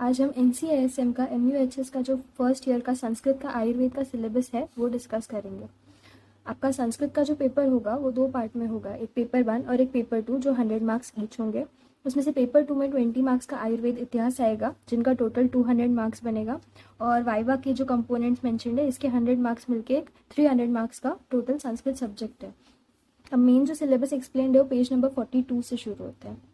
आज हम NCISM का MUHS का जो फर्स्ट ईयर का संस्कृत का आयुर्वेद का सिलेबस है वो डिस्कस करेंगे। आपका संस्कृत का जो पेपर होगा वो 2 पार्ट में होगा, एक पेपर 1 और एक पेपर 2 जो 100 मार्क्स ईच होंगे। उसमें से पेपर 2 में 20 मार्क्स का आयुर्वेद इतिहास आएगा जिनका टोटल 200 मार्क्स बनेगा, और वाइवा के जो कंपोनेंट्स मेंशन्ड है इसके 100 मार्क्स मिलके एक 300 मार्क्स का टोटल संस्कृत सब्जेक्ट है। अब मेन जो सिलेबस एक्सप्लेन्ड है वो पेज नंबर 42 से शुरू होता है।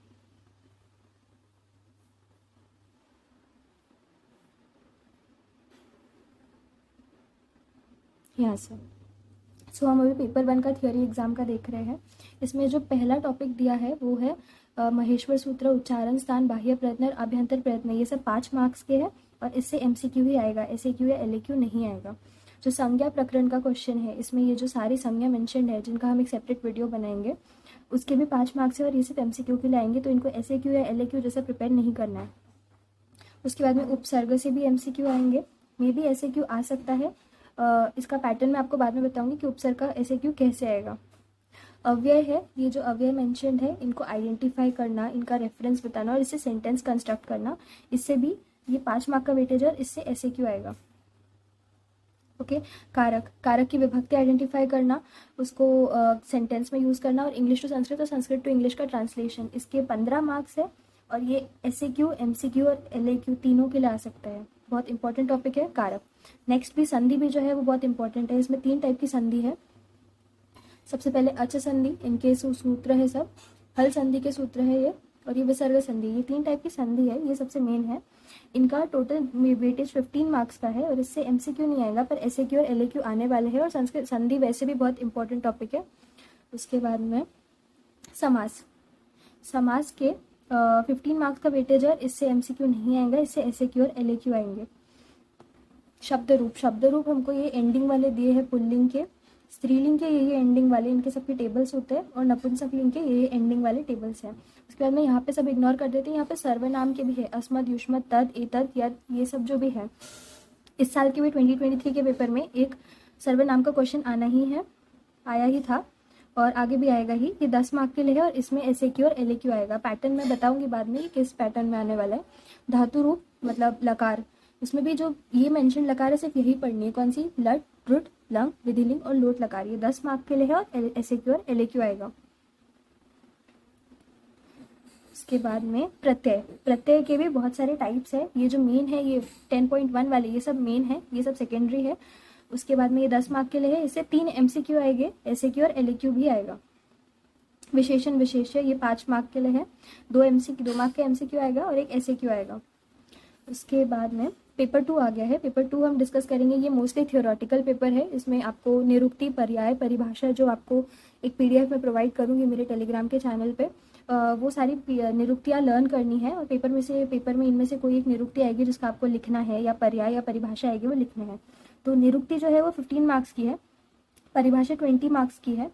यहाँ से हम अभी पेपर 1 का थियोरी एग्जाम का देख रहे हैं। इसमें जो पहला टॉपिक दिया है वो है महेश्वर सूत्र, उच्चारण स्थान, बाह्य प्रयत्न और अभ्यंतर प्रयत्न। ये सब 5 मार्क्स के हैं और इससे MCQ ही आएगा, SAQ या LAQ नहीं आएगा। जो संज्ञा प्रकरण का क्वेश्चन है इसमें ये जो सारी संज्ञा मेंशन्ड है जिनका हम एक सेपरेट वीडियो बनाएंगे उसके भी 5 मार्क्स है और ये सिर्फ MCQ के लिए आएंगे, तो इनको SAQ या LAQ जैसा प्रिपेयर नहीं करना है। उसके बाद में उपसर्ग से भी MCQ आएंगे, मे भी SAQ आ सकता है। इसका पैटर्न मैं आपको बाद में बताऊंगी कि उपसर्ग का SAQ कैसे आएगा। अव्यय है, ये जो अव्यय मेंशन्ड है इनको आइडेंटिफाई करना, इनका रेफरेंस बताना और इससे सेंटेंस कंस्ट्रक्ट करना, इससे भी ये 5 मार्क का वेटेज और इससे SAQ आएगा। ओके। कारक की विभक्ति आइडेंटिफाई करना, उसको सेंटेंस में यूज करना, और इंग्लिश टू संस्कृत और संस्कृत टू इंग्लिश का ट्रांसलेशन, इसके 15 मार्क्स है और ये SAQ, MCQ और LAQ तीनों के लिए आ सकता है। बहुत इंपॉर्टेंट टॉपिक है कारक। नेक्स्ट भी संधि भी जो है वो बहुत इंपॉर्टेंट है। इसमें 3 टाइप की संधि है। सबसे पहले अच संधि, इनके सूत्र है सब, हल संधि के सूत्र है ये, और ये विसर्ग संधि, ये 3 टाइप की संधि है, ये सबसे मेन है। इनका टोटल वेटेज 15 मार्क्स का है और इससे MCQ नहीं आएगा पर SAQ और LAQ आने वाले हैं। और संस्कृत संधि वैसे भी बहुत इंपॉर्टेंट टॉपिक है। उसके बाद में समास के 15 मार्क्स का वेटेज है और इससे MCQ नहीं आएगा, इससे SAQ और LAQ आएंगे। शब्द रूप हमको ये एंडिंग वाले दिए हैं पुल्लिंग के, स्त्रीलिंग के ये एंडिंग वाले, इनके सबके टेबल्स होते हैं, और नपुंसकलिंग के ये एंडिंग वाले टेबल्स हैं। उसके बाद में यहाँ पे सब इग्नोर कर देते हैं। यहाँ पे सर्वनाम के भी है, अस्मद, युष्मत, तद, एतद, यद, ये सब जो भी है। इस साल के भी 2023 के पेपर में एक सर्वनाम का क्वेश्चन आना ही है, आया ही था और आगे भी आएगा ही। ये 10 मार्क के लिए है और इसमें SAQ और LAQ आएगा। पैटर्न मैं बताऊंगी बाद में किस पैटर्न में आने वाला है। धातु रूप मतलब लकार, उसमें भी जो ये मेंशन लकार है सिर्फ यही पढ़नी है, कौन सी, लट, रुट, लंग, विधिलिंग और लोट लकार, ये 10 मार्क के लिए है और SAQ और LAQ आएगा। उसके बाद में प्रत्यय के भी बहुत सारे टाइप्स है। ये जो मेन है ये 10.1 वाले ये सब मेन है, ये सब सेकेंडरी है। उसके बाद में ये 10 मार्क के लिए है, इससे 3 MCQ आएंगे, SAQ और LAQ भी आएगा। विशेषण विशेष्य ये 5 मार्क के लिए है, 2 मार्क का MCQ आएगा और एक SAQ आएगा। उसके बाद में पेपर 2 आ गया है। पेपर 2 हम डिस्कस करेंगे, ये मोस्टली थियोरेटिकल पेपर है। इसमें आपको निरुक्ति, पर्याय, परिभाषा जो आपको एक PDF में प्रोवाइड करूंगी मेरे टेलीग्राम के चैनल पे, वो सारी निरुक्तियाँ लर्न करनी है और पेपर में इनमें से कोई एक निरुक्ति आएगी जिसका आपको लिखना है, या पर्याय या परिभाषा आएगी वो लिखना है। तो निरुक्ति जो है वो 15 मार्क्स की है, परिभाषा 20 मार्क्स की है,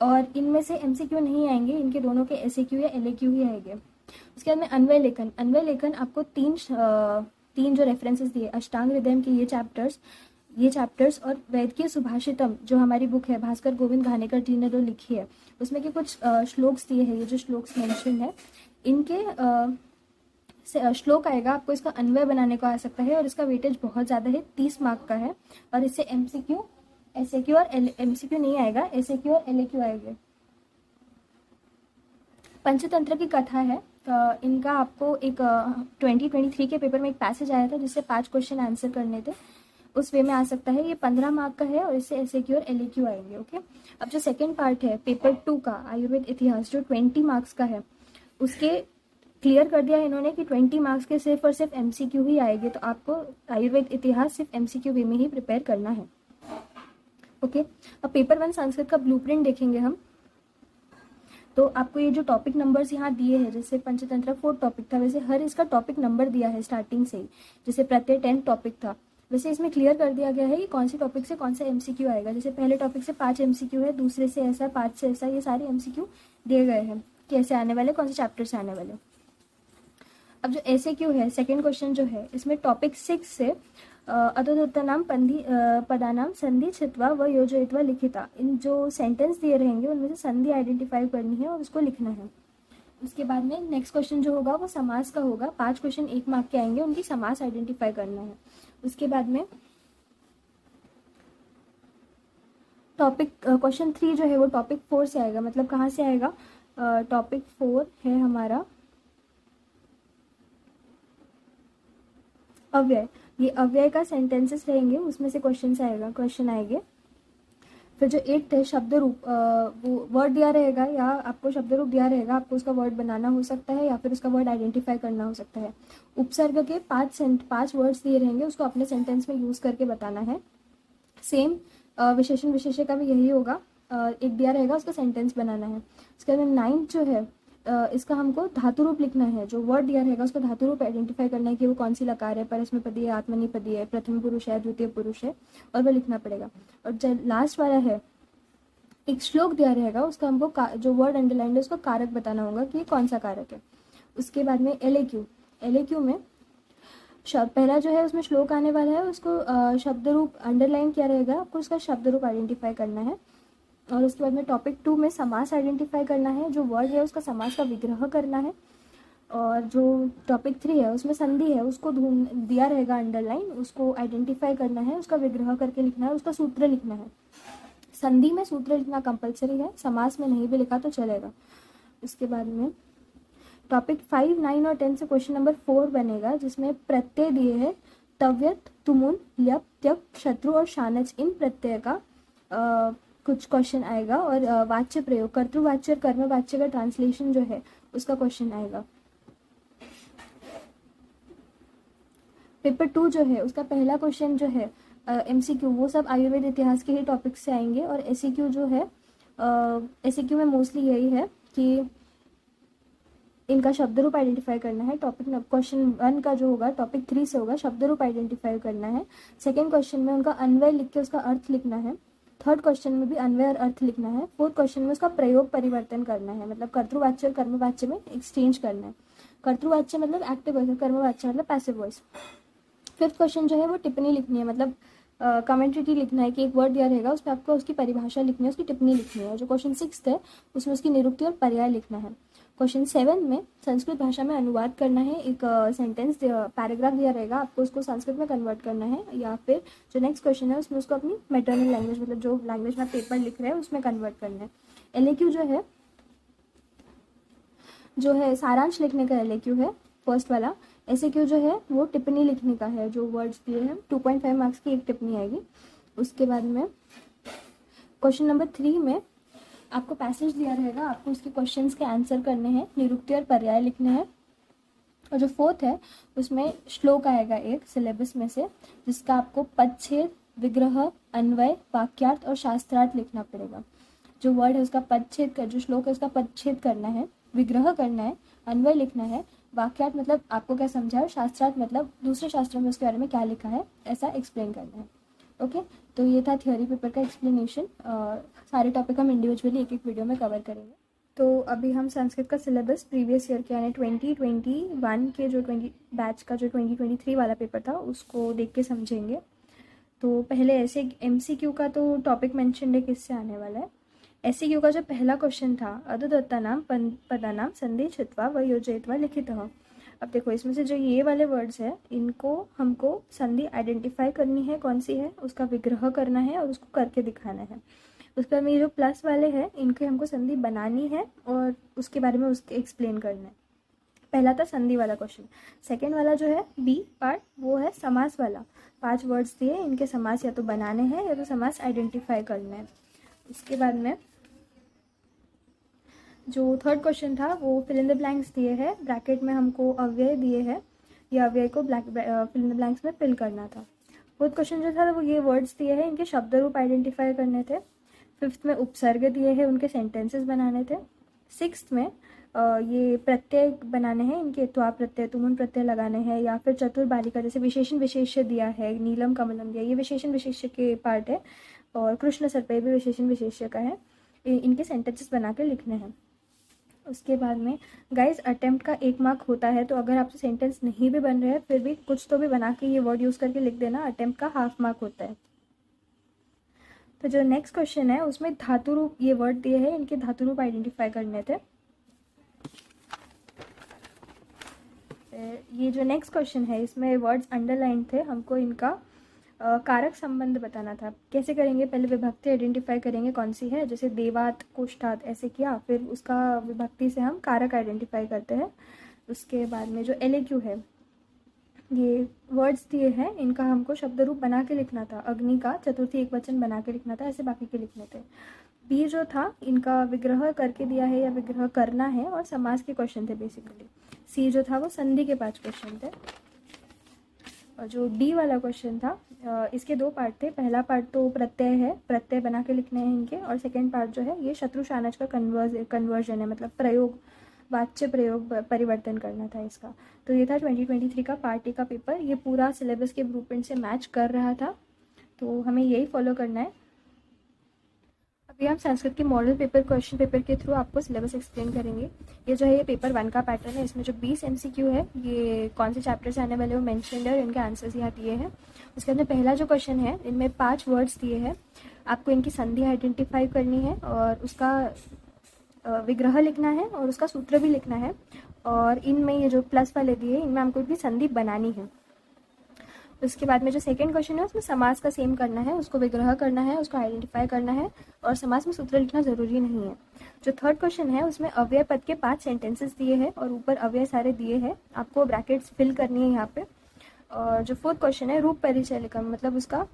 और इनमें से MCQ नहीं आएंगे, इनके दोनों के SAQ या LAQ ही आएंगे। उसके बाद में अन्वय लेखन आपको 3 जो रेफरेंसेस दिए, अष्टांग हृदय के ये चैप्टर्स और वैद की सुभाषितम जो हमारी बुक है भास्कर गोविंद घानेकर जी ने जो लिखी है उसमें के कुछ श्लोक्स दिए हैं। ये जो श्लोक्स मेंशन है इनके श्लोक आएगा, आपको इसका अन्वय बनाने को आ सकता है और इसका वेटेज बहुत ज़्यादा है, 30 मार्क का है, और इससे MCQ, SAQ और MCQ नहीं आएगा, SAQ और LAQ आएंगे। पंचतंत्र की कथा है, इनका आपको एक 2023 के पेपर में एक पैसेज आया था जिससे 5 क्वेश्चन आंसर करने थे, उस वे में आ सकता है। ये 15 मार्क का है और इससे SAQ और LAQ आएंगे। ओके। अब जो सेकंड पार्ट है पेपर 2 का आयुर्वेद इतिहास जो 20 मार्क्स का है, उसके क्लियर कर दिया है इन्होंने कि 20 मार्क्स के सिर्फ और सिर्फ MCQ ही आएंगे, तो आपको आयुर्वेद इतिहास सिर्फ MCQ वे में ही प्रिपेयर करना है। ओके। अब पेपर 1 संस्कृत का ब्लूप्रिंट देखेंगे हम। तो आपको ये जो टॉपिक नंबर्स यहाँ दिए हैं, जैसे पंचतंत्र 4 टॉपिक था, वैसे हर इसका टॉपिक नंबर दिया है स्टार्टिंग से ही। जैसे प्रत्यय 10 टॉपिक था, वैसे इसमें क्लियर कर दिया गया है कि कौन से टॉपिक से कौन सा MCQ आएगा। जैसे पहले टॉपिक से 5 MCQ है, दूसरे से ऐसा, 5 से ऐसा, ये सारे MCQ दिए गए हैं कैसे आने वाले, कौन से चैप्टर से आने वाले। अब जो SAQ है सेकेंड क्वेश्चन जो है, इसमें टॉपिक 6 से अतोत्तरनाम पदानाम संधि छित्वा व योजयित्वा लिखिता, इन जो सेंटेंस दिए रहेंगे उनमें से संधि आइडेंटिफाई करनी है और उसको लिखना है। उसके बाद में नेक्स्ट क्वेश्चन जो होगा वो समास का होगा। 5 क्वेश्चन 1 मार्क के आएंगे, उनकी समास आइडेंटिफाई करना है। उसके बाद में टॉपिक क्वेश्चन 3 जो है वो टॉपिक 4 से आएगा। मतलब कहाँ से आएगा? टॉपिक 4 है हमारा अव्यय। ये अव्यय का सेंटेंसेस रहेंगे, उसमें से क्वेश्चन आएंगे। फिर जो 8th है शब्द रूप, वो वर्ड दिया रहेगा या आपको शब्द रूप दिया रहेगा, आपको उसका वर्ड बनाना हो सकता है या फिर उसका वर्ड आइडेंटिफाई करना हो सकता है। उपसर्ग के 5 वर्ड्स दिए रहेंगे, उसको अपने सेंटेंस में यूज करके बताना है। सेम विशेषण विशेष्य का भी यही होगा। एक दिया रहेगा, उसका सेंटेंस बनाना है। उसके बाद 9th जो है इसका हमको धातु रूप लिखना है। जो वर्ड दिया रहेगा उसका धातु रूप आइडेंटिफाई करना है कि वो कौन सी लकार है, परस्मैपदी है, आत्मनेपदी है, प्रथम पुरुष है, द्वितीय पुरुष है, और वो लिखना पड़ेगा। और जो लास्ट वाला है एक श्लोक दिया रहेगा, उसका हमको जो वर्ड अंडरलाइन है उसका कारक बताना होगा कि कौन सा कारक है। उसके बाद में एलएक्यू में पहला जो है उसमें श्लोक आने वाला है, उसको शब्द रूप अंडरलाइन किया रहेगा, आपको उसका शब्द रूप आइडेंटिफाई करना है। और उसके बाद में टॉपिक 2 में समास आइडेंटिफाई करना है, जो वर्ड है उसका समास का विग्रह करना है। और जो टॉपिक 3 है उसमें संधि है, उसको दिया रहेगा अंडरलाइन, उसको आइडेंटिफाई करना है, उसका विग्रह करके लिखना है, उसका सूत्र लिखना है। संधि में सूत्र लिखना कंपलसरी है, समास में नहीं भी लिखा तो चलेगा। उसके बाद में टॉपिक 5, 9 और 10 से क्वेश्चन नंबर 4 बनेगा, जिसमें प्रत्यय दिए हैं तव्यत, तुमुन, ल्यप, त्यक, शत्रु और शानच। इन प्रत्यय का कुछ क्वेश्चन आएगा। और वाच्य प्रयोग, कर्तृवाच्य और कर्मवाच्य का ट्रांसलेशन जो है उसका क्वेश्चन आएगा। पेपर 2 जो है उसका पहला क्वेश्चन जो है एमसीक्यू, वो सब आयुर्वेद इतिहास के ही टॉपिक से आएंगे। और एसईक्यू जो है एसईक्यू में मोस्टली यही है कि इनका शब्द रूप आइडेंटिफाई करना है। टॉपिक क्वेश्चन 1 का जो होगा टॉपिक 3 से होगा, शब्द रूप आइडेंटिफाई करना है। सेकेंड क्वेश्चन में उनका अन्वय लिख के उसका अर्थ लिखना है। थर्ड क्वेश्चन में भी अन्वय और अर्थ लिखना है। फोर्थ क्वेश्चन में उसका प्रयोग परिवर्तन करना है, मतलब कर्तृवाच्य और कर्मवाच्य में एक्सचेंज करना है। कर्तृवाच्य मतलब एक्टिव वॉइस, कर्मवाच्य मतलब पैसिव वॉइस। फिफ्थ क्वेश्चन जो है वो टिप्पणी लिखनी है, मतलब कमेंट्री लिखना है कि एक वर्ड दिया रहेगा उस पर आपको उसकी परिभाषा लिखनी है, उसकी टिप्पणी लिखनी है। जो क्वेश्चन 6 है उसमें उसकी निरुक्ति और पर्याय लिखना है। क्वेश्चन 7 में संस्कृत भाषा में अनुवाद करना है, एक सेंटेंस पैराग्राफ दिया रहेगा, आपको उसको संस्कृत में कन्वर्ट करना है, या फिर जो नेक्स्ट क्वेश्चन है उसमें उसको अपनी मैटरनल लैंग्वेज, मतलब जो लैंग्वेज में पेपर लिख रहे हैं उसमें कन्वर्ट करना है। एलएक्यू जो है सारांश लिखने का एलएक्यू है फर्स्ट वाला। एसएक्यू जो है वो टिप्पणी लिखने का है, जो वर्ड्स दिए हैं 2.5 मार्क्स की एक टिप्पणी आएगी। उसके बाद में क्वेश्चन नंबर 3 में आपको पैसेज दिया रहेगा, आपको उसके क्वेश्चंस के आंसर करने हैं, निरुक्ति और पर्याय लिखने हैं। और जो फोर्थ है उसमें श्लोक आएगा एक सिलेबस में से, जिसका आपको पदच्छेद, विग्रह, अन्वय, वाक्यार्थ और शास्त्रार्थ लिखना पड़ेगा। जो वर्ड है उसका पदच्छेद कर, जो श्लोक है उसका पदच्छेद करना है, विग्रह करना है, अन्वय लिखना है, वाक्यार्थ मतलब आपको क्या समझा है, शास्त्रार्थ मतलब दूसरे शास्त्रों में उसके बारे में क्या लिखा है ऐसा एक्सप्लेन करना है। ओके, तो ये था थ्योरी पेपर का एक्सप्लेनेशन। सारे टॉपिक हम इंडिविजुअली एक एक वीडियो में कवर करेंगे। तो अभी हम संस्कृत का सिलेबस प्रीवियस ईयर के यानी 2021 के जो 20 बैच का जो 2023 वाला पेपर था उसको देख के समझेंगे। तो पहले ऐसे एमसीक्यू का तो टॉपिक मेंशन है किससे आने वाला है। एससीक्यू का जो पहला क्वेश्चन था, अदुदत्तानाम पदानाम संधि छित्वा व योजयित्वा लिखितः। अब देखो इसमें से जो ये वाले वर्ड्स है इनको हमको संधि आइडेंटिफाई करनी है, कौन सी है, उसका विग्रह करना है और उसको करके दिखाना है। उसके बाद में ये जो प्लस वाले हैं इनके हमको संधि बनानी है और उसके बारे में उसके एक्सप्लेन करना है। पहला था संधि वाला क्वेश्चन। सेकेंड वाला जो है बी पार्ट वो है समास वाला। 5 वर्ड्स दिए, इनके समास या तो बनाने हैं या तो समास आइडेंटिफाई करना है। उसके बाद में जो थर्ड क्वेश्चन था वो फिल इन द ब्लैंक्स दिए हैं, ब्रैकेट में हमको अव्यय दिए हैं, ये अव्यय को फिल इन द ब्लैंक्स में फिल करना था। फोर्थ क्वेश्चन जो था वो ये वर्ड्स दिए हैं, इनके शब्द रूप आइडेंटिफाई करने थे। फिफ्थ में उपसर्ग दिए हैं, उनके सेंटेंसेस बनाने थे। सिक्स्थ में ये प्रत्यय बनाने हैं, इनके त्वा प्रत्यय, तुमुन प्रत्यय लगाने हैं, या फिर चतुर बालिका जैसे विशेषण विशेष्य दिया है, नीलम कमलम दिया, ये विशेषण विशेष्य के पार्ट है। और कृष्ण सर्पे भी विशेषण विशेष्य का है, इनके सेंटेंसेस बना के लिखने हैं। उसके बाद में गाइज अटेम्प्ट का 1 मार्क होता है, तो अगर आपसे सेंटेंस नहीं भी बन रहे हैं फिर भी कुछ तो भी बना के ये वर्ड यूज़ करके लिख देना, अटेम्प्ट का ½ मार्क होता है। तो जो नेक्स्ट क्वेश्चन है उसमें धातु रूप, ये वर्ड दिए हैं, इनके धातु रूप आइडेंटिफाई करने थे। ये जो नेक्स्ट क्वेश्चन है इसमें वर्ड्स अंडरलाइन थे, हमको इनका कारक संबंध बताना था। कैसे करेंगे, पहले विभक्ति आइडेंटिफाई करेंगे कौन सी है, जैसे देवात कोष्ठात ऐसे किया, फिर उसका विभक्ति से हम कारक आइडेंटिफाई करते हैं। उसके बाद में जो LAQ है, ये वर्ड्स दिए हैं, इनका हमको शब्द रूप बना के लिखना था। अग्नि का चतुर्थी एक वचन बना के लिखना था, ऐसे बाकी के लिखने थे। बी जो था इनका विग्रह करके दिया है या विग्रह करना है, और समास के क्वेश्चन थे बेसिकली। सी जो था वो संधि के 5 क्वेश्चन थे। और जो डी वाला क्वेश्चन था इसके 2 पार्ट थे। पहला पार्ट तो प्रत्यय है, प्रत्यय बना के लिखने हैं इनके, और सेकेंड पार्ट जो है ये शत्रु शानच का कन्वर्जन है, मतलब प्रयोग, वाच्य प्रयोग परिवर्तन करना था इसका। तो ये था 2023 का पार्ट ए का पेपर। ये पूरा सिलेबस के ब्लूप्रिंट से मैच कर रहा था, तो हमें यही फॉलो करना है। अभी हम संस्कृत के मॉडल पेपर क्वेश्चन पेपर के थ्रू आपको सिलेबस एक्सप्लेन करेंगे। ये जो है ये पेपर 1 का पैटर्न है। इसमें जो 20 MCQ है, ये कौन से चैप्टर से आने वाले वो मेंशन्ड है और इनके आंसर्स यहाँ दिए हैं। उसके बाद में पहला जो क्वेश्चन है, इनमें 5 वर्ड्स दिए हैं, आपको इनकी संधि आइडेंटिफाई करनी है और उसका विग्रह लिखना है और उसका सूत्र भी लिखना है। और इनमें ये जो प्लस वाले दिए, इनमें हमको इनकी संधि बनानी है। उसके बाद में जो सेकंड क्वेश्चन है उसमें समास का सेम करना है, उसको विग्रह करना है, उसको आइडेंटिफाई करना है, और समास में सूत्र लिखना ज़रूरी नहीं है। जो थर्ड क्वेश्चन है उसमें अव्यय पद के 5 सेंटेंसेस दिए हैं और ऊपर अव्यय सारे दिए हैं, आपको ब्रैकेट्स फिल करनी है यहाँ पे। और जो फोर्थ क्वेश्चन है रूप परिचय लिखा, मतलब उसका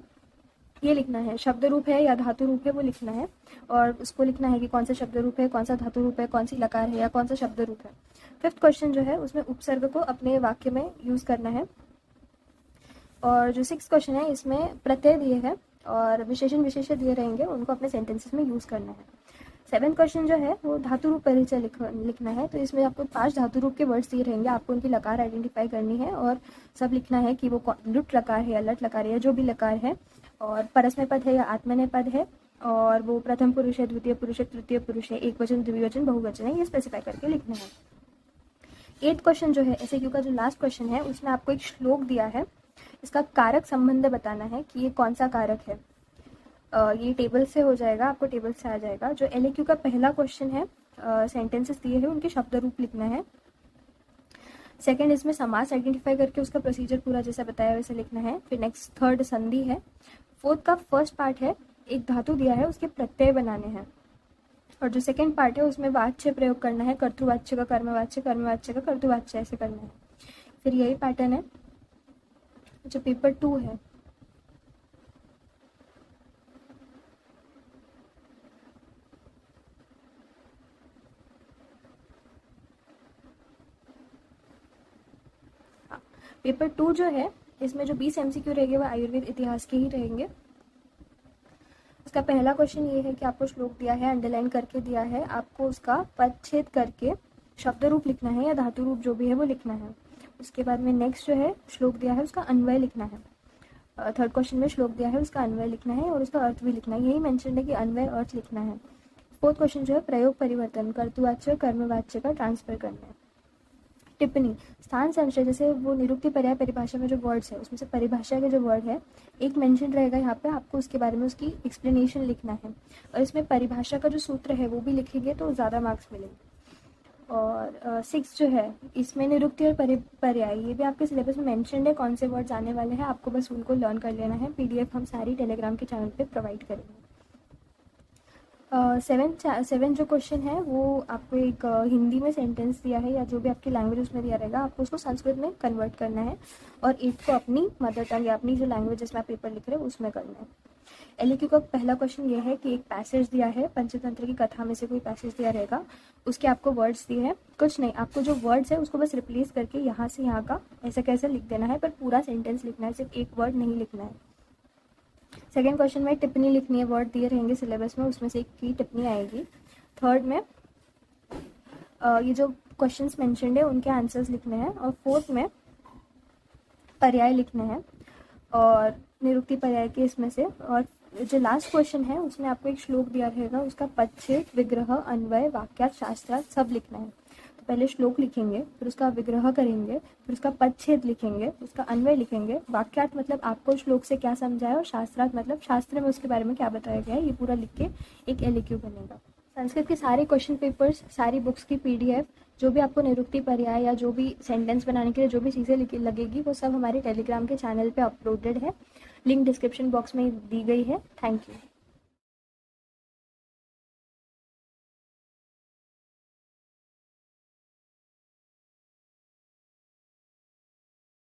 ये लिखना है, शब्द रूप है या धातु रूप है वो लिखना है, और उसको लिखना है कि कौन सा शब्द रूप है, कौन सा धातु रूप है, कौन सी लकार है या कौन सा शब्द रूप है। फिफ्थ क्वेश्चन जो है उसमें उपसर्ग को अपने वाक्य में यूज़ करना है। और जो 6th क्वेश्चन है इसमें प्रत्यय दिए हैं और विशेषण विशेष्य दिए रहेंगे, उनको अपने सेंटेंसेस में यूज़ करना है। 7th क्वेश्चन जो है वो धातु रूप परिचय लिखना है। तो इसमें आपको 5 धातु रूप के वर्ड्स दिए रहेंगे, आपको उनकी लकार आइडेंटिफाई करनी है और सब लिखना है कि वो लुट लकार है या लट लकार है या जो भी लकार है, और परस्मै पद है या आत्मनेय पद है, और वो प्रथम पुरुष है, द्वितीय पुरुष है, तृतीय पुरुष है, एक वचन, द्विवचन, बहुवचन है, ये स्पेसिफाई करके लिखना है। 8th क्वेश्चन जो है SAQ का जो लास्ट क्वेश्चन है उसमें आपको एक श्लोक दिया है, इसका कारक संबंध बताना है कि ये कौन सा कारक है। ये टेबल से हो जाएगा, आपको टेबल से आ जाएगा। जो LAQ का पहला क्वेश्चन है, सेंटेंसेस दिए हैं उनके शब्द रूप लिखना है। सेकंड इसमें समास आइडेंटिफाई करके उसका प्रोसीजर पूरा जैसा बताया वैसे लिखना है। फिर नेक्स्ट थर्ड संधि है। फोर्थ का फर्स्ट पार्ट है, एक धातु दिया है उसके प्रत्यय बनाने हैं। और जो सेकंड पार्ट है उसमें वाच्य प्रयोग करना है, कर्तृवाच्य का कर्मवाच्य, कर्मवाच्य का कर्तृवाच्य, ऐसे करना है। फिर यही पैटर्न है जो पेपर 2 है। पेपर 2 जो है इसमें जो 20 MCQ रहेंगे वो आयुर्वेद इतिहास के ही रहेंगे। उसका पहला क्वेश्चन ये है कि आपको श्लोक दिया है, अंडरलाइन करके दिया है, आपको उसका पदच्छेद करके शब्द रूप लिखना है या धातु रूप जो भी है वो लिखना है। उसके बाद में नेक्स्ट जो है श्लोक दिया है उसका अन्वय लिखना है। थर्ड क्वेश्चन में श्लोक दिया है उसका अन्वय लिखना है और उसका अर्थ भी लिखना है, यही मेंशन है कि अन्वय अर्थ लिखना है। फोर्थ क्वेश्चन जो है प्रयोग परिवर्तन, कर्तृवाच्य कर्मवाच्य का ट्रांसफर करना है। टिप्पणी, स्थान संशय, जैसे वो निरुक्ति पर्याय परिभाषा में जो वर्ड्स है उसमें से परिभाषा के जो वर्ड है एक मेंशन रहेगा यहाँ पे, आपको उसके बारे में उसकी एक्सप्लेनेशन लिखना है, और इसमें परिभाषा का जो सूत्र है वो भी लिखेंगे तो ज़्यादा मार्क्स मिलेंगे। और 6 जो है इसमें निरुक्ति और पर्याय, ये भी आपके सिलेबस में मेंशन है कौन से वर्ड्स आने वाले हैं, आपको बस उनको लर्न कर लेना है। PDF हम सारी टेलीग्राम के चैनल पे प्रोवाइड करेंगे। 7 जो क्वेश्चन है वो आपको एक हिंदी में सेंटेंस दिया है या जो भी आपकी लैंग्वेज उसमें दिया रहेगा, आपको उसको संस्कृत में कन्वर्ट करना है, और 8 को अपनी मदर टंग या अपनी जो लैंग्वेज जिसमें आप पेपर लिख रहे हो उसमें करना है। LAQ का पहला क्वेश्चन ये है कि एक पैसेज दिया है, पंचतंत्र की कथा में से कोई पैसेज दिया रहेगा, उसके आपको वर्ड्स दिए हैं, कुछ नहीं, आपको जो वर्ड्स है उसको बस रिप्लेस करके यहाँ से यहाँ का ऐसा कैसे लिख देना है, पर पूरा सेंटेंस लिखना है, सिर्फ एक वर्ड नहीं लिखना है। सेकेंड क्वेश्चन में टिप्पणी लिखनी है, वर्ड दिए रहेंगे सिलेबस में उसमें से एक की टिप्पणी आएगी। थर्ड में ये जो क्वेश्चंस मेंशन्ड है उनके आंसर्स लिखने हैं, और फोर्थ में पर्याय लिखने हैं और निरुक्ति पर्याय के इसमें से। और जो लास्ट क्वेश्चन है उसमें आपको एक श्लोक दिया रहेगा, उसका पदच्छेद, विग्रह, अन्वय, वाक्यार्थ, शास्त्रार्थ सब लिखना है। तो पहले श्लोक लिखेंगे, फिर उसका विग्रह करेंगे, फिर उसका पदच्छेद लिखेंगे, उसका अन्वय लिखेंगे, वाक्यार्थ मतलब आपको श्लोक से क्या समझा है, और शास्त्रार्थ मतलब शास्त्र में उसके बारे में क्या बताया गया है, ये पूरा लिख के एक LAQ बनेगा। संस्कृत के सारे क्वेश्चन पेपर्स, सारी बुक्स की पीडीएफ, जो भी आपको निरुक्ति पर्याय या जो भी सेंटेंस बनाने के लिए जो भी चीज़ें लगेगी वो सब हमारे टेलीग्राम के चैनल पे अपलोडेड है। लिंक डिस्क्रिप्शन बॉक्स में दी गई है। Thank you.